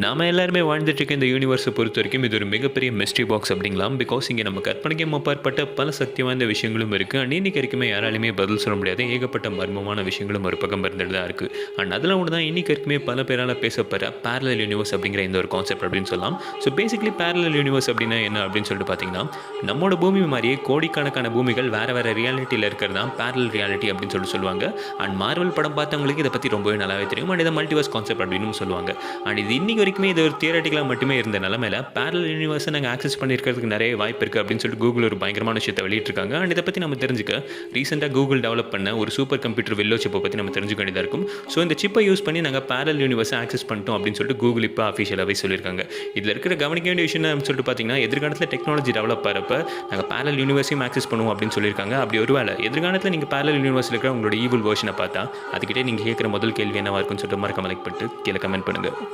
நாம எல்லாருமே வாழ்ந்துட்டு இருக்க இந்த யூனிவர்ஸை பொறுத்த வரைக்கும் இது ஒரு மிகப்பெரிய மிஸ்ட்ரி பாக்ஸ் அப்படிங்களாம். பிகாஸ் இங்கே நம்ம கற்பனைக்கு அப்பாற்பட்ட பல சக்தி வாய்ந்த விஷயங்களும் இருக்குது. அண்ட் இன்னைக்கு வரைக்குமே யாராலுமே பதில் சொல்ல முடியாது ஏகப்பட்ட மர்மமான விஷயங்களும் ஒரு பக்கம் இருந்துட்டு தான் இருக்குது. அண்ட் அதில் ஒன்று தான் இன்னைக்கு வரைக்குமே பல பேரால் பேசப்படுற பேரலல் யூனிவர்ஸ் அப்படிங்கிற இந்த ஒரு கான்செப்ட் அப்படின்னு சொல்லலாம். ஸோ பேசிக்கலி பேரலல் யூனிவர்ஸ் அப்படின்னா என்ன அப்படின்னு சொல்லிட்டு பார்த்தீங்கன்னா, நம்மளோட பூமி மாதிரியே கோடிக்கணக்கான பூமிகள் வேறு வேறு ரியாலிட்டியில் இருக்கிறது தான் பேரலல் ரியாலிட்டி அப்படின்னு சொல்லுவாங்க. அண்ட் மார்வல் படம் பார்த்தவங்களுக்கு இதை பற்றி ரொம்பவே நல்லாவே தெரியும். அண்ட் இதை மல்டிவர்ஸ் கான்செப்ட் அப்படின்னு சொல்லுவாங்க. அண்ட் இது இன்னைக்கு வரைக்குமே இது ஒரு தியரட்டிக்கலாக மட்டுமே இருந்த நிலமையில பேரலல் யூனிவர்ஸை நாங்கள் ஆக்சஸ் பண்ணியிருக்கிறதுக்கு நிறைய வாய்ப்பு இருக்குது அப்படின்னு சொல்லிட்டு கூகுள் ஒரு பயங்கரமான விஷயத்தை வெளியிட்டிருக்காங்க. அண்ட் இதை பற்றி நம்ம தெரிஞ்சுக்க ரீசெண்டாக கூகுள் டெவலப் பண்ண ஒரு சூப்பர் கம்ப்யூட்டர் வெல்லோ சிப்பை பற்றி நம்ம தெரிஞ்சுக்க வேண்டியதாக இருக்கும். ஸோ இந்த சிப்பை யூஸ் பண்ணி நாங்கள் பேரலல் யூனிவர்ஸை ஆக்சஸ் பண்ணிட்டோம் அப்படின்னு சொல்லிட்டு கூகுள் இப்போ அஃபிஷியலாகவே சொல்லியிருக்காங்க. இதில் இருக்கிற கவனிக்க வேண்டிய விஷயம் சொல்லிட்டு பார்த்தீங்கன்னா, எதிர்காலத்தில் டெக்னாலஜி டெவலப் ஆகிறப்ப நாங்கள் பேரலல் யூனிவர்ஸையும் ஆக்சஸ் பண்ணுவோம் அப்படின்னு சொல்லியிருக்காங்க. அப்படி ஒருவேளை எதிர்காலத்தில் நீங்கள் பேரலல் யூனிவர்ஸில் இருக்கிற உங்களோட ஈவில் வெர்ஷனை பார்த்தா அதுக்கிட்டே நீங்கள் கேட்குற முதல் கேள்வி என்னவா இருக்குன்னு சொல்லிட்டு மறக்காம லைக் பண்ணிட்டு கீழே கமெண்ட் பண்ணுங்கள்.